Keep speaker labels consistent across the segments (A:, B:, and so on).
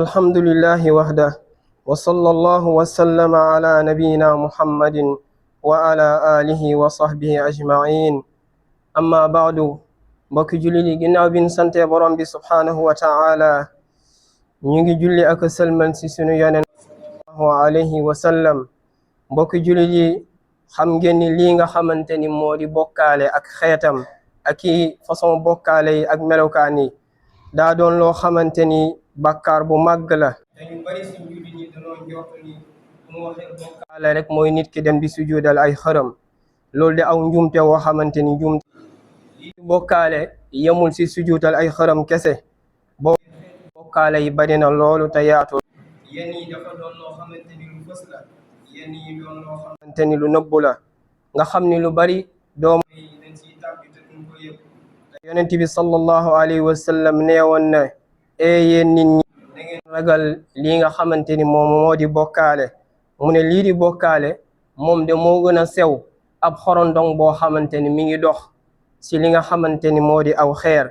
A: الحمد لله وحده وصلى الله وسلم على نبينا محمد وعلى آله وصحبه أجمعين أما بعد mbokki julli yi ginnaaw bi ñu sante borom bi subhaanahu wa ta'ala ñu ngi julli ak sëlmal ci sunu yonent sallallahu alayhi wa sallam mbokki julli yi xam ngeen ni lii nga xamante ni moo di bokkaale ak xeetam ak i façon bokkaale yi ak melokaan yi daa doon loo xamante ni bàkkaar bu màgg la dañu bari ci julli ñi dañoo njort ni mu waxee bokkaale rek mooy nit ki dem di sujudal ay xërëm loolu de aw njumte woo xamante ni njumte lii bokkaale yemul ci sujudal ay xërëm kese bokkaale yi bari na loolu te yaatu yenn yi dafa doon loo xamante ni lu fës la yenn yi doon loo xamante ni lu nëbbu la nga xam ni lu bari doomu yi dañ ciy tàbbi te duñ ko yëg yonent bi sallallahu alayhi wa sallam neewoon na yéen nit ñi da ngeen ragal lii nga xamante ni moom moo di bokkaale mu ne lii di bokkaale moom de moo gën a sew ab xorondong boo xamante ni mi ngi dox ci li nga xamante ni moo di aw xeer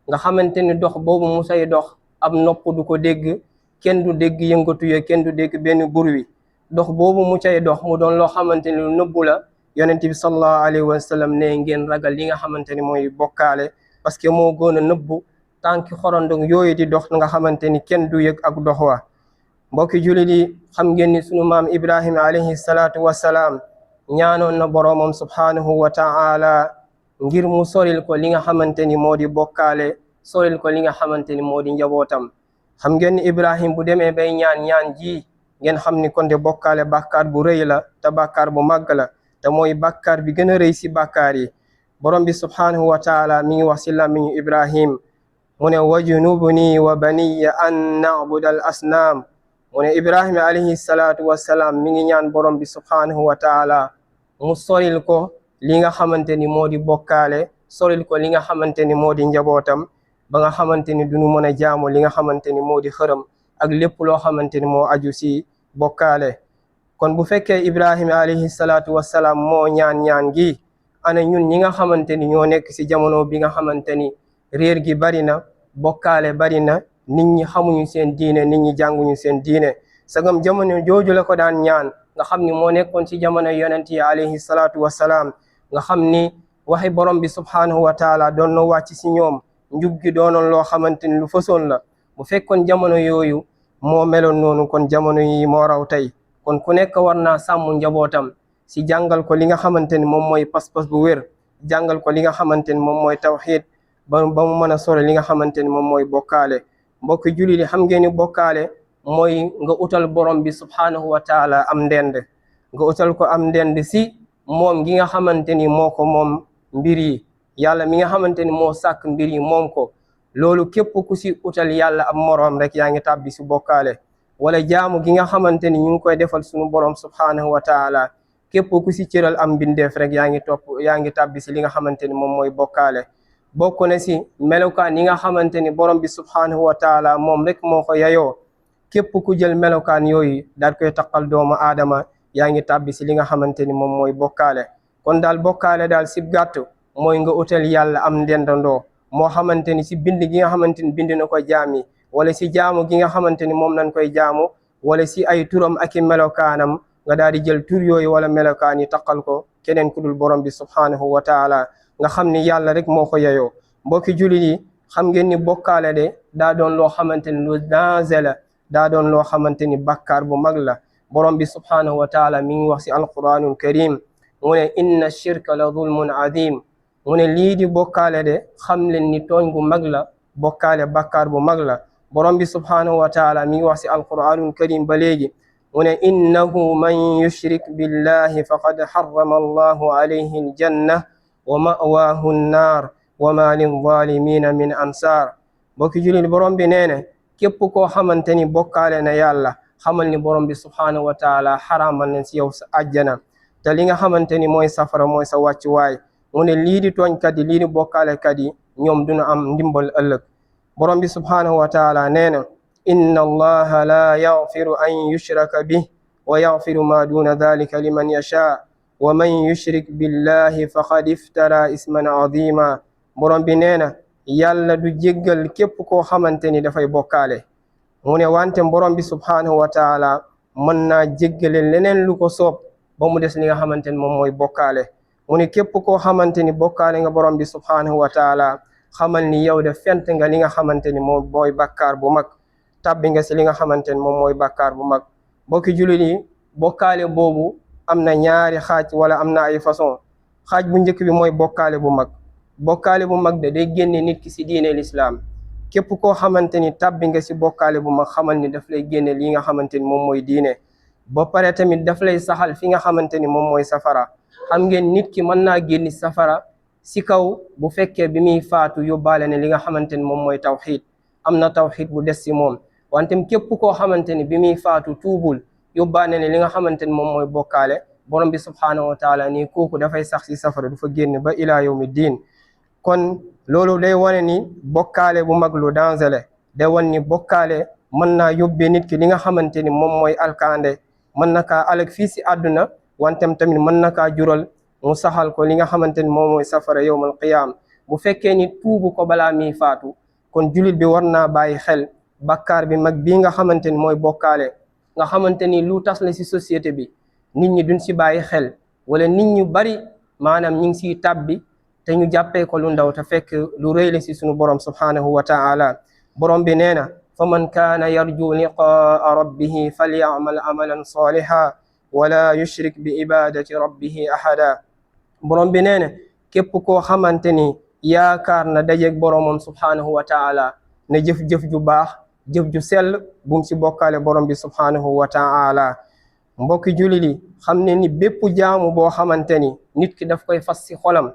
A: nga xamante ni dox boobu mu say dox ab nopp du ko dégg kenn du dégg yëngatu ya kenn du dégg benn bruit dox boobu mu cay dox mu doon loo xamante ni lu nëbbu la yonent bi sallallahu alayhi wa sallam ne ngeen ragal li nga xamante ni mooy bokkaale parce que moo gën a nëbbu tànki xorondong yooyu di dox nga xamante ni kenn du yëg ak dox wa mbokki jullit yi xam ngeen ni sunu maam Ibrahima alayhi salaatu wassalaam ñaanoon na boroomam subhaanahu wa ta'ala ngir mu soril ko li nga xamante ni moo di bokkaale soril ko li nga xamante ni moo di njabootam xam ngeen ni Ibrahim bu demee bay ñaan ji ngeen xam ni kon de bokkaale bàkkaar bu rëy la te bàkkaar bu màgg la te mooy bàkkaar bi gën a rëy si bàkkaar yi borom bi subhaanahu wa taala mi ngi wax si làmmiñu Ibrahim mu ne wajnubni wa baniya an na'buda al asnaam mu ne Ibrahima alayhi salaatu wassalaam mi ngi ñaan borom bi subhaanahu wa taala mu soril ko li nga xamante ni moo di bokkaale soril ko li nga xamante ni moo di njabootam ba nga xamante ni duñu mën a jaamu li nga xamante ni moo di xërëm ak lépp loo xamante ni moo aju si bokkaale kon bu fekkee Ibrahima alayhi salaatu wassalaam moo ñaan gi ana ñun ñi nga xamante ni ñoo nekk si jamono bi nga xamante ni réer gi bari na bokkaale bari na nit ñi xamuñu seen diine nit ñi jànguñu seen diine sagam jamono jooju la ko daan ñaan nga xam ni moo nekkoon si jamono yonent yi alayhi salaatu wassalaam nga xam ni waxi borom bi subhaanahu wa taala doon na wàcc si ñoom njub gi doonoon loo xamante ni lu fësoon la bu fekkoon jamono yooyu moo meloon noonu kon jamono yi moo raw tey kon ku nekk war naa sàmm njabootam si jàngal ko li nga xamante ni moom mooy pas-pas bu wér jàngal ko li nga xamante ni moom mooy tawxiid ba mu mën a sore li nga xamante ni moom mooy bokkaale mbokki julli li xam ngeen ni bokkaale mooy nga utal borom bi subhaanahu wa taala am ndend nga utal ko am ndend si moom gi nga xamante ni moo ko moom mbir yi yàlla mi nga xamante ni moo sàkk mbir yi moom ko loolu képp ku si utal yàlla ab moroom rek yaa ngi tàbbi si bokkaale wala jaamu gi nga xamante ni ñu ngi koy defal sunu borom subhaanahu wa taala képp ku si cëral am mbindeef rek yaa ngi tàbbi si li nga xamante ni moom mooy bokkaale bokk na si melokaan yi nga xamante ni borom bi subhaanahu wa taala moom rek moo ko yayoo képp ku jël melokaan yooyu daal koy taqal doomu aadama yaa ngi tàbbi si li nga xamante ni moom mooy bokkaale kon daal bokkaale daal si gàtt mooy nga utal yàlla am ndendandoo moo xamante ni si bind gi nga xamante ni bind na ko jaami wala si jaamu gi nga xamante ni moom nañ koy jaamu wala si ay turam ak i melokaanam nga daal di jël tur yooyu wala melokaan yi taqal ko keneen ku dul borom bi subhaanahu wa taala nga xam ni yàlla rek moo ko yeyoo mbokki jullit yi xam ngeen ni bokkaale de daa doon loo xamante ni lu danger la daa doon loo xamante ni bàkkaar bu mag la borom bi subhaanahu wa taala mi ngi wax si alquranul karim mu ne inna shirka la zulmun azim mu ne lii di bokkaale de xam leen ni tooñ gu mag la bokkaale bàkkaar bu mag la borom bi subhaanahu wa taala mi ngi wax si alquranul karim ba léegi mu ne innahu man yushrik billahi faqad harrama allahu alayhi aljanna wa ma'waahu nnaar wa ma lilzalimina min ansaar bokki jullit borom bi nee ne képp koo xamante ni bokkaale na yàlla xamal ni borom bi subhaanahu wa taala xaraamal na si yow sa àjjana te li nga xamante ni mooy safara mooy sa wàccuwaay mu ne lii di tooñkat yi lii di bokkaalekat yi ñoom duna am ndimbal ëllëg borom bi subhaanahu wa taala nee na inna allaha la yaghfiru an yushraka bih wa yaghfiru ma duna dhalika liman yasha wa man yushrik billahi faqad iftara isman borom bi nee na yàlla du jéggal képp koo xamante ni dafay bokkaale mu ne wante borom bi subhanahu wa taala mën naa jéggale leneen lu ko soob ba mu des li nga xamante ni moom mooy bokkaale. mu ne képp koo xamante ni bokkaale nga borom bi subhanahu wa taala xamal ni yow de fent nga li nga xamante ni moom mooy bàkkaar bu mag, tàbbi nga si li nga xamante ni moom mooy bàkkaar bu mag. mbokki jullit yi, bokkaale boobu am na ñaari xaaj wala am na ay façon. xaaj bu njëkk bi mooy bokkaale bu mag. bokkaale bu mag de day génne nit ki si diine lislaam. képp koo xamante ni tàbbi nga si bokkaale bu mag xamal ni daf lay génne li nga xamante ni moom mooy diine, ba pare tamit daf lay saxal fi nga xamante ni moom mooy safara. xam ngeen nit ki mën naa génn safara si kaw bu fekkee bi muy faatu yóbbaale ne li nga xamante ni moom mooy tawxiid, am na tawxiid bu des si moom. wante képp koo xamante ni bi muy faatu tuubul yóbbaale ne li nga xamante ni moom mooy bokkaale, borom bi subhaanahu wa taala nii kooku dafay sax si safara du fa génn ba ilaa yawmi diin. kon loolu day wane ni bokkaale bu mag lu danger la. day wane ni bokkaale mën naa yóbbee nit ki li nga xamante ni moom mooy alkande, mën na kaa alag fii si àdduna, wantem tamit mën na kaa jural mu saxal ko li nga xamante ni moom mooy safara yawmal qiyaam. bu fekkee ni tuubu ko balaa mi faatu, kon julit bi war naa bàyyi xel bakkaar bi mag bii nga xamante ni mooy bokkaale, nga xamante ni lu tas la si société bi, nit ñi duñ si bàyyi xel, wala nit ñu bari maanaam ñu ngi siy tàbbi te ñu jàppee ko lu ndaw te fekk lu rëy la si sunu borom subhanahu wa taala. borom bi nee na fa man kaana yarju liqaa rabbihi falyamal amalan saliha wala yushrik bi ibadati rabbihi ahada. borom bi nee na képp koo xamante ni yaakaar na dajeeg boromam subhanahu wa taala ne jëf-jëf ju baax, jëf ju sell, bum si bokkaale borom bi subhanahu wa taala. mbokki jullit yi, xam ne ni bépp jaamu boo xamante ni nit ki daf koy fas si xolam,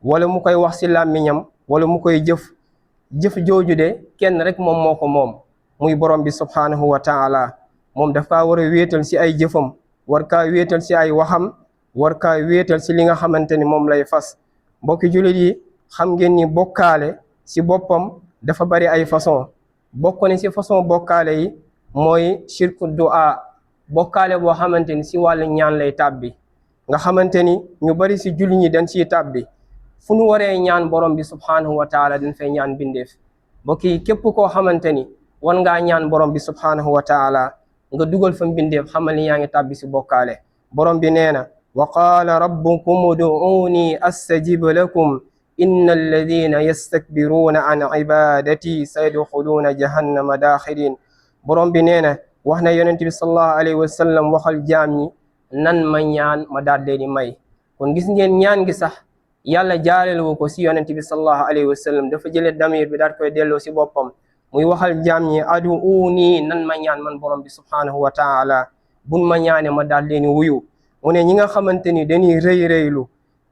A: wala mu koy wax si làmmiñam, wala mu koy jëf jooju de kenn rek moom moo ko moom, muy borom bi subhanahu wa taala. moom daf kaa war a wéetal si ay jëfam, war kaa wéetal si ay waxam, war kaa wéetal si li nga xamante ni moom lay fas. mbokki jullit yi, xam ngeen ni bokkaale si boppam dafa bari ay façon. bokk ne si façon bokkaale yi mooy shirku du'a, bokkaale boo xamante ni si wàllu ñaan lay tàbbi, nga xamante ni ñu bari si jullit ñi dañ siy tàbbi. fu nu waree ñaan borom bi subhanahu wa taala dañ fay ñaan bindeef. mbokk yi, képp koo xamante ni wan ngaa ñaan borom bi subhanahu wa taala nga dugal fa bindeef, xamal ni yaa ngi tàbbi si bokkaale. borom bi nee na wa qaala rabbukum ud'uuni astajib lakum inna alladina yastakbiruuna an ibadati sayadxuluuna jahannama daaxirin. borom bi nee na wax na yonent bi sallallahu alayhi wa sallam waxal jaam ñi nan ma ñaan ma daal leen di may. kon gis ngeen ñaan gi sax yàlla jaarelu ko si yonent bi sallallahu alayhi wa sallam, dafa jëlee damir bi daal koy delloo si boppam, muy waxal jaam ñi aduuni nan ma ñaan man borom bi subhanahu wa taala, bun ma ñaane ma daal leen wuyu. mu ne ñi nga xamante ni dañuy rëy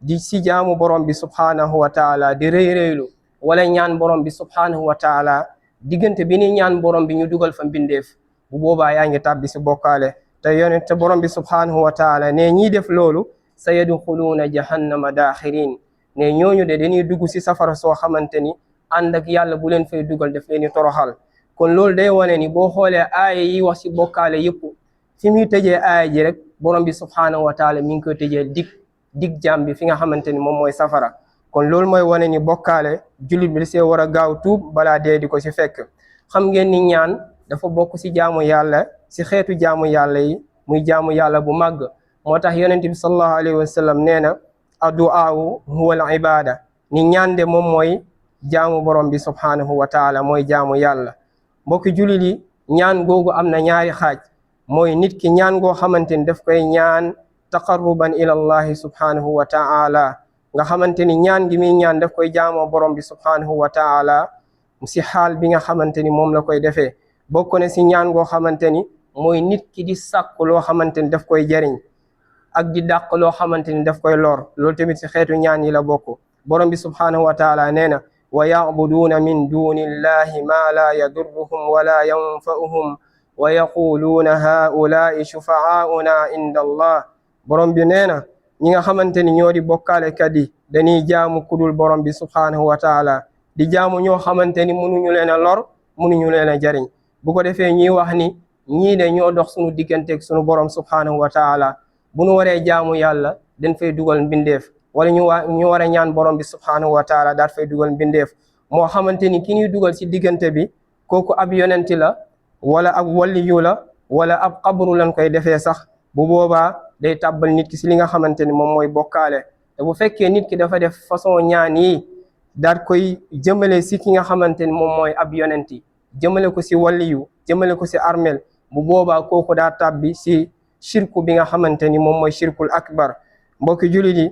A: di si jaamu borom bi subhanahu wa taala, di rëy wala ñaan borom bi subhanahu wa taala, diggante bi ni ñaan borom bi ñu dugal fa mbindeef, bu boobaa yaa ngi tàbbi si bokkaale. te borom bi subhanahu wa taala ne ñiy def loolu sayadxuluuna jahannama daaxirin, ne ñooñu de dañuy dugg si safara soo xamante ni ànd ak yàlla bu leen fay dugal def leen ni toroxal. kon loolu day wane ni boo xoolee aaya yi wax si bokkaale yëpp, fi muy tëjee aaya ji rek borom bi subhanahu wa taala mi ngi koy tëjee dig jaam bi fi nga xamante ni moom mooy safara. kon loolu mooy wane ni bokkaale jullit bi see war a gaaw tuub balaa dee di ko si fekk. xam ngeen ni ñaan dafa bokk si jaamu yàlla, si xeetu jaamu yàlla yi, muy jaamu yàlla bu màgg. moo tax yonent bi sallallahu alayhi wa sallam nee na addu'aawu huwa al ibada, ni ñaan de moom mooy jaamu borom bi subhanahu wa taala, mooy jaamu yàlla. mbokki jullit yi, ñaan googu am na ñaari xaaj. mooy nit ki ñaan goo xamante ni daf koy ñaan taqarruban ila allahi subhanahu wa taala, nga xamante ni ñaan gi muy ñaan daf koy jaamoo borom bi subhanahu wa taala si xaal bi nga xamante ni moom la koy defee. bokk ne si ñaan goo xamante ni mooy nit ki di sàkk loo xamante ni daf koy jariñ ak di dàq loo xamante ni daf koy lor, loolu tamit si xeetu ñaan yi la bokk. borom bi subhanahu wa taala nee na wa ya'buduuna min duni illahi ma la yadurruhum wala yanfa'uhum wa yaquluuna haulaai shufa'auna inda allah. borom bi nee na ñi nga xamante ni ñoo di bokkaalekat yi dañuy jaamu kudul borom bi subhanahu wa taala, di jaamu ñoo xamante ni mënuñu leen a lor, mënuñu leen a jariñ. bu ko defee ñuy wax ni ñii de ñoo dox suñu digganteeg suñu borom subhanahu wa taala, bu nu waree jaamu yàlla dañ fay dugal mbindeef, wala ñu war a ñaan borom bi subhanahu wa taala daal fay dugal mbindeef moo xamante ni ki ñuy dugal si diggante bi kooku ab yonenti la, wala ab waliyu la wala ab xabru lañ koy defee sax bu boobaa day tàbbal nit ki si li nga xamante ni moom mooy bokkaale. te bu fekkee nit ki dafa def façon ñaan yi daal koy jëmale si ki nga xamante ni moom mooy ab yonent yi jëmale ko si waliyu jëmale ko si armel bu boobaa kooku daa tàbbi si shirku bi nga xamante ni moom mooy shirkul akbar. mbokki jullit yi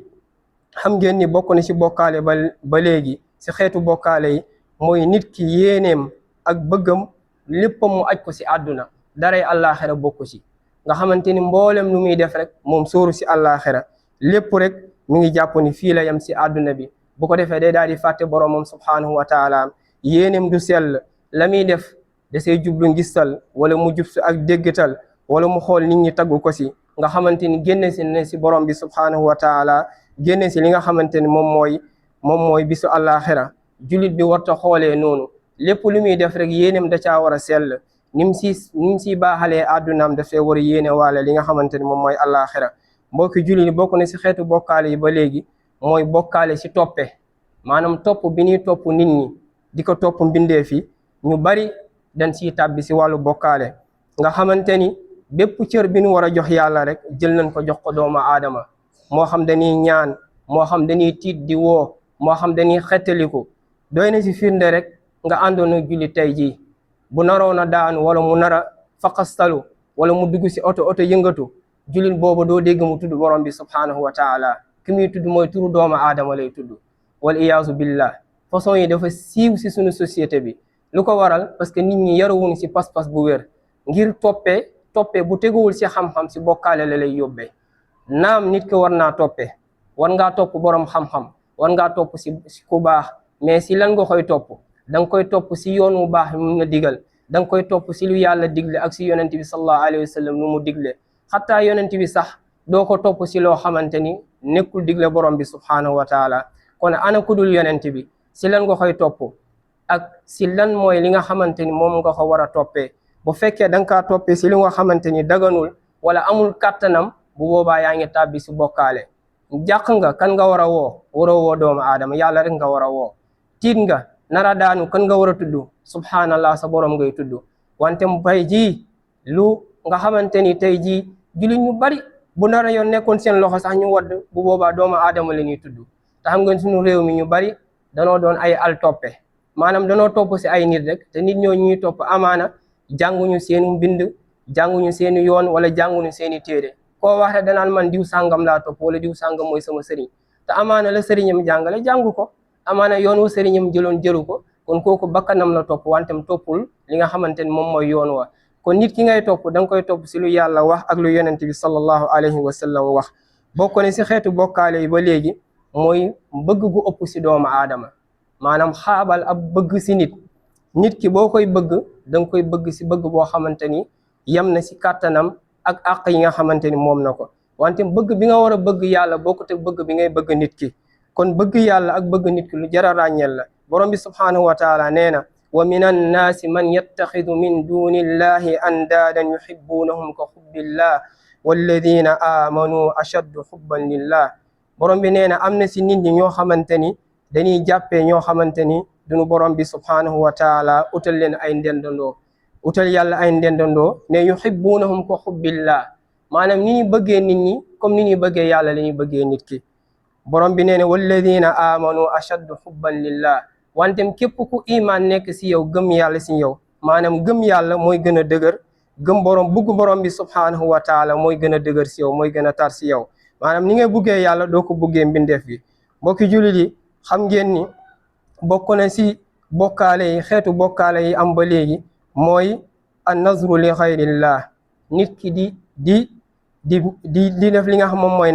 A: xam ngeen ni bokk na si bokkaale ba léegi si xeetu bokkaale yi mooy nit ki yéeneem ak bëggam léppam mu aj ko si àdduna daray àllaaxira bokku si nga xamante ni mboolem lu muy def rek moom sóoru si àllaaxira lépp rek mi ngi jàpp ni fii la yem si àdduna bi. bu ko defee day daal di fàtte boromam subhaanahu wa taala yéeneem du sell la muy def da say jublu ngistal wala mu jub ak déggatal wala mu xool nit ñi taggu ko si nga xamante ni génne si ne si borom bi subhaanahu wa taala génne si li nga xamante ni moom mooy bisu àllaaxira. julit bi warta xoolee noonu lépp lu muy def rek yéeneem da caa war a sell nim si baaxalee àddunaam dafay war a yéene waale li nga xamante ni moom mooy àllaaxira. mbokki julit yi bokk na si xeetu bokkaale yi ba léegi mooy bokkaale si toppe maanaam topp bi ñuy topp nit ñi di ko topp mbindee fi ñu bari dañ siy tàbbi si wàllu bokkaale nga xamante ni bépp cër bi ñu war a jox yàlla rek jël nañ ko jox ko doomu aadama moo xam dañuy ñaan moo xam dañuy tiit di woo moo xam dañuy xettaliku. doy na si firnde rek nga àndoon ak julli tey jii bu naroon a daanu wala mu nar a faqastalu wala mu dugg si oto yëngatu jullit boobu doo dégg mu tudd borom bi subhaanahu wa taala ki muy tudd mooy turu doomu aadama lay tudd wal iyaazu billah. façon yi dafa siiw si suñu société bi lu ko waral parce que nit ñi yarawuñ si pas-pas bu wér ngir toppee bu teguwul si xam-xam si bokkaale la lay yóbbee. naam nit ki war naa toppee war ngaa topp borom xam-xam war ngaa topp si ku baax mais si lan nga koy topp da nga koy topp si yoon wu baax mu na digal da nga koy topp si lu yàlla digle ak si yonent bi sallallahu alayhi wa sallam lu mu digle xataa yonent bi sax doo ko topp si loo xamante ni nekkul digle borom bi subhaanahu wa taala. kon ana kudul yonent bi si lan nga koy topp ak si lan mooy li nga xamante ni moom nga ko war a toppee. bu fekkee da nga kaa toppee si li nga xamante ni daganul wala amul kàttanam bu boobaa yaa ngi tàbbi si bokkaale. jàq nga kan nga war a woo doomu aadama yàlla rek nga war a woo. tiit nga nara daanu kan nga war a tudd subhanallah sa borom ngay tudd. wante bay jii lu nga xamante ni tey jii jullit ñu bari bu nara yoon nekkoon seen loxo sax ñu wadd bu boobaa doomu aadama la ñuy tudd. te xam nga suñu réew mi ñu bari danoo doon ay al toppe maanaam danoo topp si ay nit rek te nit ñoo ñuy topp amaana jànguñu seenu mbind jànguñu seeni yoon wala jànguñu seeni téere. koo wax rek danaan man diw sàngam laa topp wala diw sàngam mooy sama sëriñ te amaana la sëriñam jàngale jàngu ko amaana yoon wa sëriñam jëlu ko kon kooku bakkanam la topp wantem toppul li nga xamante ni moom mooy yoon wa. kon nit ki ngay topp da nga koy topp si lu yàlla wax ak lu yonent bi sallallahu alayhi wa sallam wax. bokk ne si xeetu bokkaale yi ba léegi mooy bëgg gu ëpp si doomu aadama maanaam xaabal ab bëgg si nit ki boo koy bëgg da nga koy bëgg si bëgg boo xamante ni yem na si kàttanam ak àq yi nga xamante ni moom na ko. wante bëgg bi nga war a bëgg yàlla bokkut ak bëgg bi ngay bëgg nit ki. kon bëgg yàlla ak bëgg nit ki lu jar a ràññeel la. borom bi subhaanahu wa taala nee na wa min annaasi man yattaxidu min duni illahi andaadan yuhibbunahum ka xubbillah walladina amanu ashaddu xubban lillah. borom bi nee na am na si nit ñi ñoo xamante ni dañuy jàppee ñoo xamante ni duñu borom bi subhaanahu wa taala utal leen ay ndendandoo utal yàlla ay ndendandoo ne yuhibbunahum ka xubbillah maanaam ni ñuy bëggee nit ñi comme ni ñuy bëggee yàlla la ñuy bëggee nit ki. borom bi nee ne walladina amanu ashaddu xubban lillah wantem képp ku iman nekk si yow gëm yàlla si yow maanaam gëm yàlla mooy gën a dëgër gëm bugg borom bi subhaanahu wa taala mooy gën a dëgër si yow mooy gën a tar si yow maanaam ni ngay buggee yàlla doo ko buggee mbindeef bi. mbokki jullit yi xam ngeen ni bokk na si bokkaale yi xeetu bokkaale yi am ba léegi mooy an nazru li xayrillah nit ki di def li nga xam moom mooy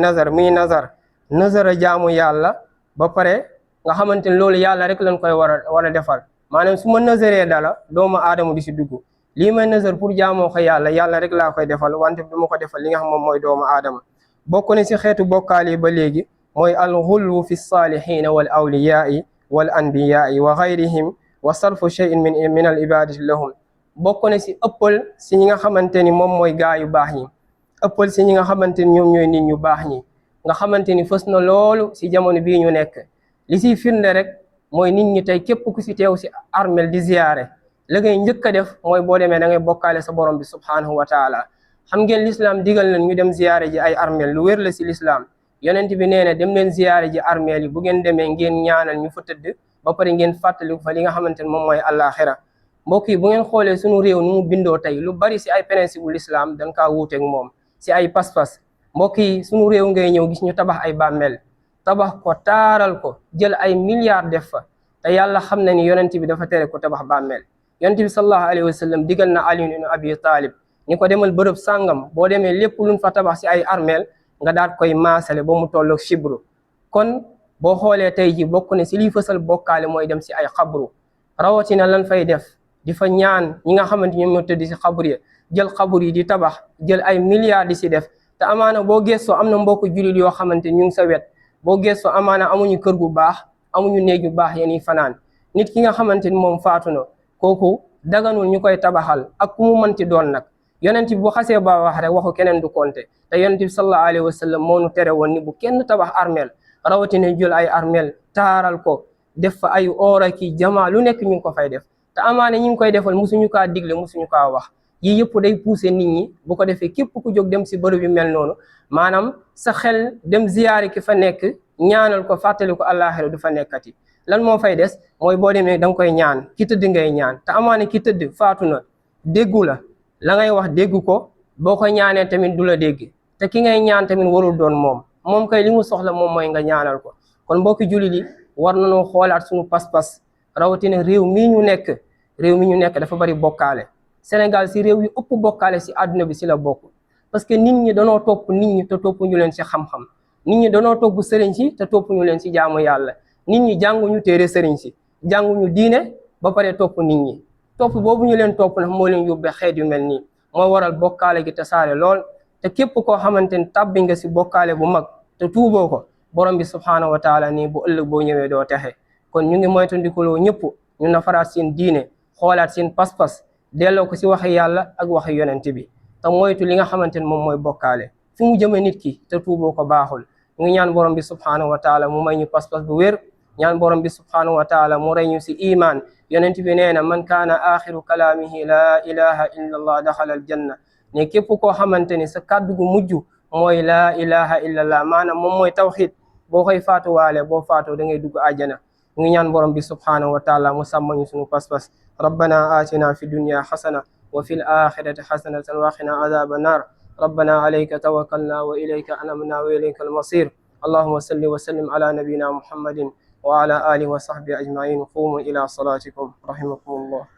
A: nazara jaamu yàlla ba pare nga xamante ni loolu yàlla rek lañ koy war a defal maanaam su ma nazaree dala doomu aadama di si dugg lii may nazar pour jaamoo ko yàlla rek laa koy defal wante du ma ko defal li nga xam moom mooy doomu aadama. bokk na si xeetu bokkaale yi ba léegi mooy alxulwu fi saalihiina wal awliyaai wal anbiyaai wa gayrihim wa sarfu cheyin min al ibadati lahum. bokk na si ëppal si ñi nga xamante ni moom mooy gaa yu baax ñi ëppal si ñi nga xamante ni ñoom ñooy nit ñu baax ñi nga xamante ni fës na loolu si jamono bii ñu nekk. li siy firnde rek mooy nit ñi tey képp ku si teew si armel di ziyaare la ngay njëkk a def mooy boo demee da ngay bokkaale sa borom bi subhanahu wa taala. xam ngeen lislaam digal leen ñu dem ziyaare ji ay armeel, lu wér la si lislaam. yonent bi nee na dem leen ziyaare ji armeel yi, bu ngeen demee ngeen ñaanal ñu fa tëdd ba pare ngeen fàttaliku fa li nga xamante ne moom mooy àllaaxira. mbokk yi bu ngeen xoolee suñu réew nu mu bindoo tey, lu bari si ay principe bu lislaam dañ kaa wuuteeg moom si ay pas-pas. mbokk yi suñu réew ngay ñëw gis ñu tabax ay bàmmeel, tabax ko taaral ko, jël ay milliards def fa, te yàlla xam na ni yonent bi dafa tere ko tabax bàmmeel. yonent bi sallallahu alayhi wa sallam digal na Ali ibn Abi Talib ni ko demal bërëb sàngam, boo demee lépp luñ fa tabax si ay armeel nga daat koy maasale ba mu tolloog shibru. kon boo xoolee tey ji bokk ne si liy fësal bokkaale mooy dem si ay xabru, rawatina lan fay def di fa ñaan ñi nga xamante ñoom ñoo tëdd si xabru yi, jël xabru yi di tabax, jël ay milliards di si def. te amaana boo gëstoo am na mbokk jullit yoo xamante ñu ngi sa wet, boo gëstoo amaana amuñu kër gu baax, amuñu néeg yu baax yéen fanaan. nit ki nga xamante ni moom faatu na, kooku daganul ñu koy tabaxal ak ku mu mënti doon nag. yonent bi bu xasee ba wax rek waxu keneen du konte. te yonent bi sallallahu alayhi wa sallam moo nu tere woon ni bu kenn tabax armeel, rawatina jël ay armeel taaral ko, def fa ay oora ki jamaa, lu nekk ñu ngi ko fay def. te amaana ñi ngi koy defal musuñu kaa digle, musuñu kaa wax. yii yëpp day pousser nit ñi, bu ko defee képp ku jóg dem si bërëb yu mel noonu, maanaam sa xel dem ziyaari ki fa nekk, ñaanal ko, fàttali ko àllaaxira du fa nekkati. lan moo fay des mooy boo demee da nga koy ñaan, ki tëdd ngay ñaan. te amaana ki tëdd faatu na, déggu la ngay wax déggu ko, boo ko ñaanee tamit du la dégg. te ki ngay ñaan tamit warul doon moom kay li mu soxla moom mooy nga ñaanal ko. kon mbokki jullit yi war nañoo xoolaat suñu pas-pas, rawatina réew mi ñu nekk dafa bari bokkaale. Sénégal si réew yi ëpp bokkaale si àdduna bi si la bokk, parce que nit ñi danoo topp nit ñi te topp ñu leen si xam-xam. nit ñi danoo topp sëriñ si te topp ñu leen si jaamu yàlla. nit ñi jànguñu téere sëriñ si, jànguñu diine, ba pare topp nit ñi. topp boobu ñu leen topp nag moo leen yóbbee xeet yu mel nii, moo waral bokkaale gi tasaare lool. te képp koo xamante ni tàbbi nga si bokkaale bu mag te tuuboo ko, borom bi subhaanahu wa taala nii bu ëllëg boo ñëwee doo texe. kon ñu ngi moytandikuloo ñëpp ñu nafaraat seen diine, xoolaat seen pas-pas, delloo ko si waxi yàlla ak waxi yonent bi, te moytu li nga xamante ni moom mooy bokkaale. fi mu jëme nit ki te tuuboo ko baaxul. ñu ngi ñaan borom bi subhaanahu wa taala mu may ñu pas-pas bu wér, ñaan borom bi subhaanahu wa taala mu rey ñu si iman. yonent bi nee na man kaana axiru kalaamihi laa ilaha illa allah daxala al janna. ne képp koo xamante ni sa kàddu gu mujj mooy laa ilaha illa allah, maanaam moom mooy tawxid, boo koy faatuwaale boo faatoo da ngay dugg àjjana. ñu ngi ñaan borom bi subhaanahu wa taala mu sàmm ñu suñu pas-pas. ربنا آتنا في الدنيا حسنة وفي الآخرة حسنة وقنا عذاب النار. ربنا عليك توكلنا وإليك أنبنا وإليك المصير. اللهم صل وسلم على نبينا محمد وعلى آله وصحبه أجمعين. قوموا إلى صلاتكم رحمكم الله.